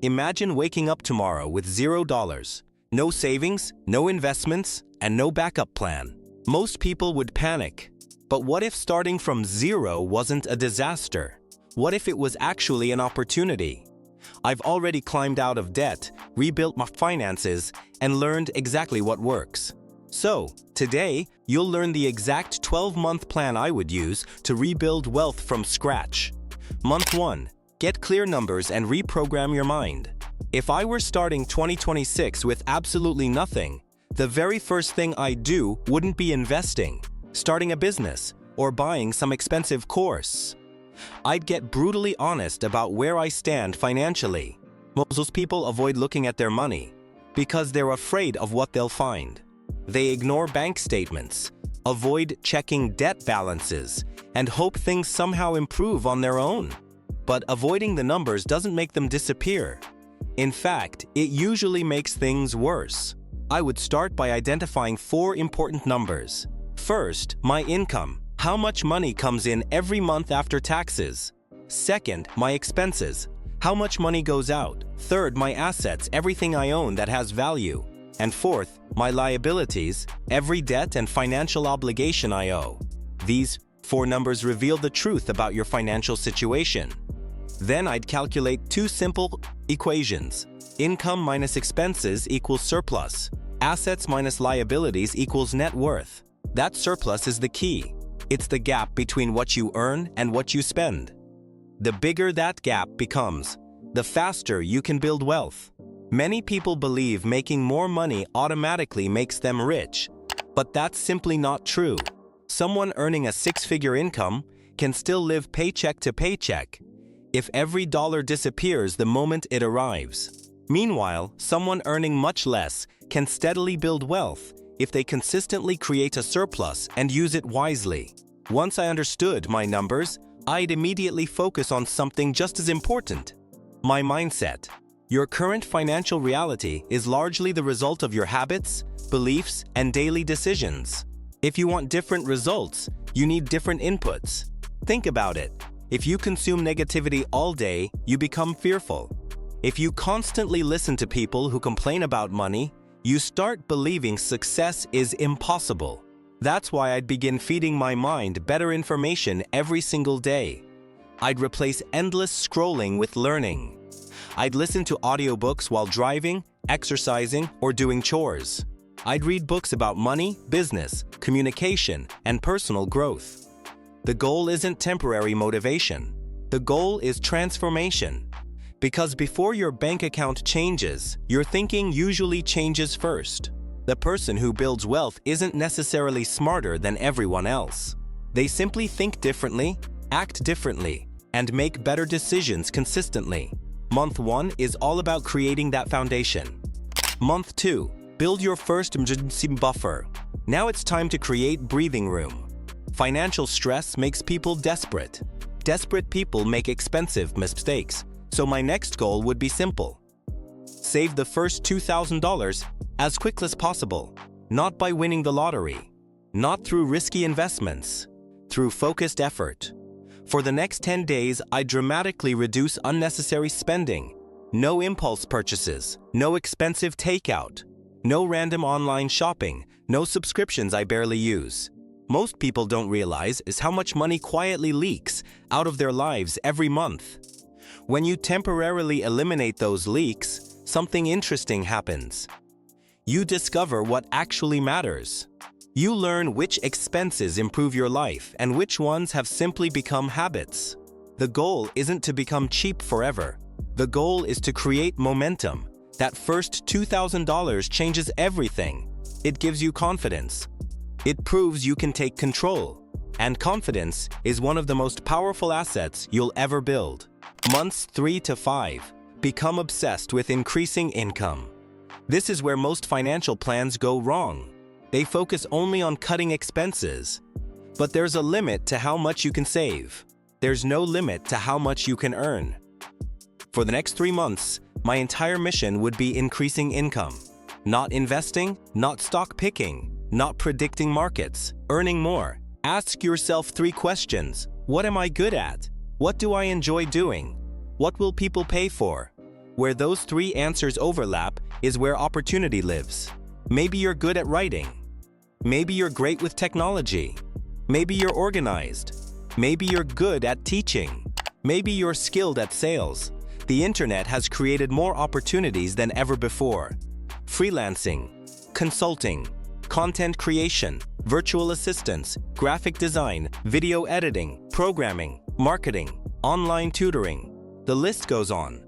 Imagine waking up tomorrow with $0, no savings, no investments, and no backup plan. Most people would panic. But what if starting from zero wasn't a disaster? What if it was actually an opportunity? I've already climbed out of debt, rebuilt my finances, and learned exactly what works. So, today, you'll learn the exact 12-month plan I would use to rebuild wealth from scratch. Month 1. Get clear numbers and reprogram your mind. If I were starting 2026 with absolutely nothing, the very first thing I'd do wouldn't be investing, starting a business, or buying some expensive course. I'd get brutally honest about where I stand financially. Most people avoid looking at their money because they're afraid of what they'll find. They ignore bank statements, avoid checking debt balances, and hope things somehow improve on their own. But avoiding the numbers doesn't make them disappear. In fact, it usually makes things worse. I would start by identifying 4 important numbers. First, my income. How much money comes in every month after taxes? Second, my expenses. How much money goes out? Third, my assets, everything I own that has value. And fourth, my liabilities, every debt and financial obligation I owe. These 4 numbers reveal the truth about your financial situation. Then I'd calculate 2 simple equations. Income minus expenses equals surplus. Assets minus liabilities equals net worth. That surplus is the key. It's the gap between what you earn and what you spend. The bigger that gap becomes, the faster you can build wealth. Many people believe making more money automatically makes them rich, but that's simply not true. Someone earning a 6-figure income can still live paycheck to paycheck if every dollar disappears the moment it arrives. Meanwhile, someone earning much less can steadily build wealth if they consistently create a surplus and use it wisely. Once I understood my numbers, I'd immediately focus on something just as important: my mindset. Your current financial reality is largely the result of your habits, beliefs, and daily decisions. If you want different results, you need different inputs. Think about it. If you consume negativity all day, you become fearful. If you constantly listen to people who complain about money, you start believing success is impossible. That's why I'd begin feeding my mind better information every single day. I'd replace endless scrolling with learning. I'd listen to audiobooks while driving, exercising, or doing chores. I'd read books about money, business, communication, and personal growth. The goal isn't temporary motivation. The goal is transformation. Because before your bank account changes, your thinking usually changes first. The person who builds wealth isn't necessarily smarter than everyone else. They simply think differently, act differently, and make better decisions consistently. Month 1 is all about creating that foundation. Month 2, build your first emergency buffer. Now it's time to create breathing room. Financial stress makes people desperate. Desperate people make expensive mistakes. So my next goal would be simple. Save the first $2,000 as quickly as possible, not by winning the lottery, not through risky investments, through focused effort. For the next 10 days, I dramatically reduce unnecessary spending. No impulse purchases, no expensive takeout, no random online shopping, no subscriptions I barely use. Most people don't realize is how much money quietly leaks out of their lives every month. When you temporarily eliminate those leaks, something interesting happens. You discover what actually matters. You learn which expenses improve your life and which ones have simply become habits. The goal isn't to become cheap forever. The goal is to create momentum. That first $2,000 changes everything. It gives you confidence. It proves you can take control. And confidence is one of the most powerful assets you'll ever build. Months 3 to 5. Become obsessed with increasing income. This is where most financial plans go wrong. They focus only on cutting expenses. But there's a limit to how much you can save. There's no limit to how much you can earn. For the next 3 months, my entire mission would be increasing income. Not investing, not stock picking, not predicting markets, earning more. Ask yourself 3 questions. What am I good at? What do I enjoy doing? What will people pay for? Where those three answers overlap is where opportunity lives. Maybe you're good at writing. Maybe you're great with technology. Maybe you're organized. Maybe you're good at teaching. Maybe you're skilled at sales. The internet has created more opportunities than ever before. Freelancing, consulting, content creation, virtual assistants, graphic design, video editing, programming, marketing, online tutoring. The list goes on.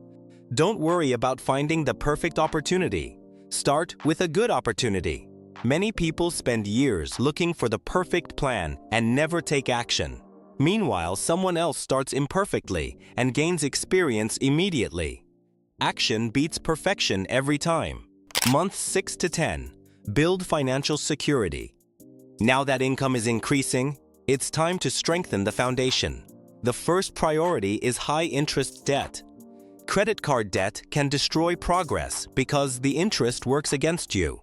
Don't worry about finding the perfect opportunity. Start with a good opportunity. Many people spend years looking for the perfect plan and never take action. Meanwhile, someone else starts imperfectly and gains experience immediately. Action beats perfection every time. Months 6 to 10. Build financial security. Now that income is increasing, it's time to strengthen the foundation. The first priority is high-interest debt. Credit card debt can destroy progress because the interest works against you.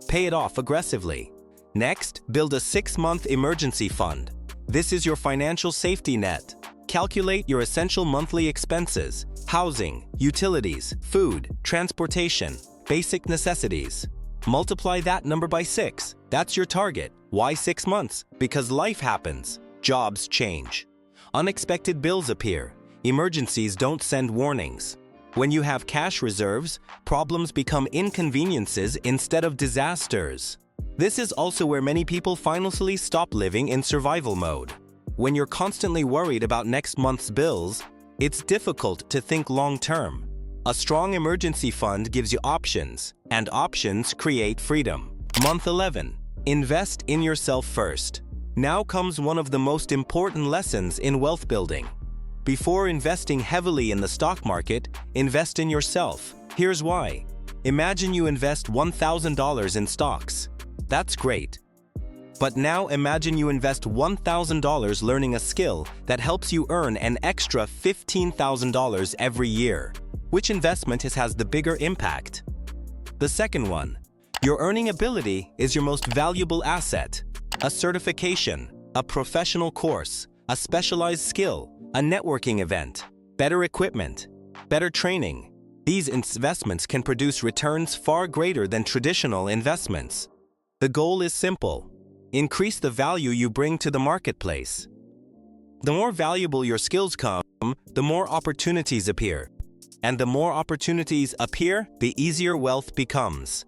Pay it off aggressively. Next, build a 6-month emergency fund. This is your financial safety net. Calculate your essential monthly expenses: housing, utilities, food, transportation, basic necessities. Multiply that number by 6. That's your target. Why 6 months? Because life happens. Jobs change. Unexpected bills appear. Emergencies don't send warnings. When you have cash reserves, problems become inconveniences instead of disasters. This is also where many people finally stop living in survival mode. When you're constantly worried about next month's bills, it's difficult to think long-term. A strong emergency fund gives you options, and options create freedom. Month 11. Invest in yourself first. Now comes one of the most important lessons in wealth building. Before investing heavily in the stock market, invest in yourself. Here's why. Imagine you invest $1,000 in stocks. That's great. But now imagine you invest $1,000 learning a skill that helps you earn an extra $15,000 every year. Which investment has the bigger impact? The second one. Your earning ability is your most valuable asset. A certification, a professional course, a specialized skill, a networking event, better equipment, better training. These investments can produce returns far greater than traditional investments. The goal is simple. Increase the value you bring to the marketplace. The more valuable your skills come, the more opportunities appear. And the more opportunities appear, the easier wealth becomes.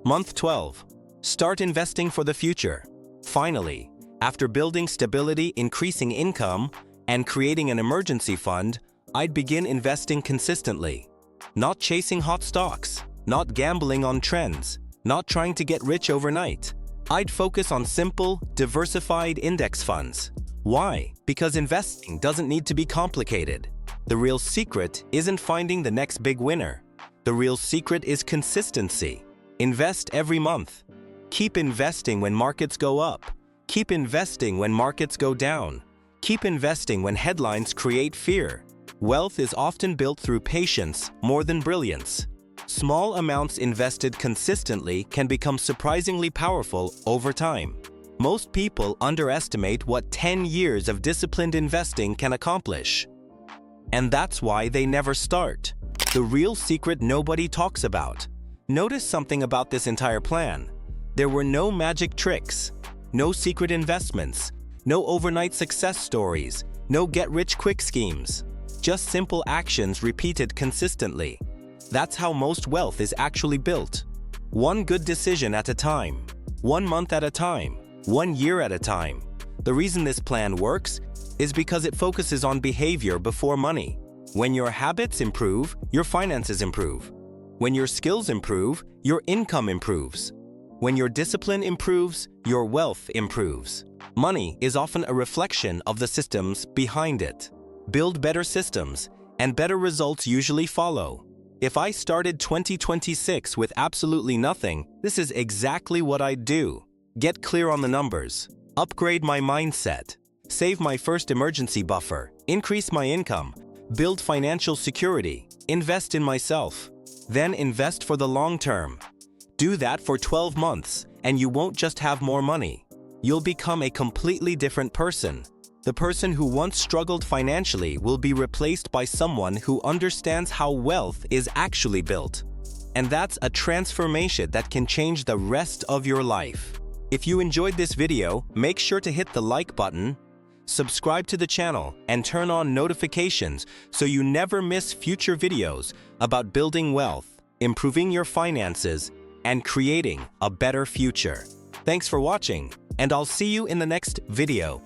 Month 12. Start investing for the future. Finally, after building stability, increasing income, and creating an emergency fund, I'd begin investing consistently. Not chasing hot stocks, not gambling on trends, not trying to get rich overnight. I'd focus on simple, diversified index funds. Why? Because investing doesn't need to be complicated. The real secret isn't finding the next big winner. The real secret is consistency. Invest every month. Keep investing when markets go up. Keep investing when markets go down. Keep investing when headlines create fear. Wealth is often built through patience more than brilliance. Small amounts invested consistently can become surprisingly powerful over time. Most people underestimate what 10 years of disciplined investing can accomplish. And that's why they never start. The real secret nobody talks about. Notice something about this entire plan. There were no magic tricks, no secret investments, no overnight success stories, no get-rich-quick schemes. Just simple actions repeated consistently. That's how most wealth is actually built. One good decision at a time. 1 month at a time. 1 year at a time. The reason this plan works is because it focuses on behavior before money. When your habits improve, your finances improve. When your skills improve, your income improves. When your discipline improves, your wealth improves. Money is often a reflection of the systems behind it. Build better systems, and better results usually follow. If I started 2026 with absolutely nothing, this is exactly what I'd do. Get clear on the numbers. Upgrade my mindset. Save my first emergency buffer. Increase my income. Build financial security. Invest in myself. Then invest for the long term. Do that for 12 months, and you won't just have more money. You'll become a completely different person. The person who once struggled financially will be replaced by someone who understands how wealth is actually built. And that's a transformation that can change the rest of your life. If you enjoyed this video, make sure to hit the like button, subscribe to the channel, and turn on notifications so you never miss future videos about building wealth, improving your finances, and creating a better future. Thanks for watching, and I'll see you in the next video.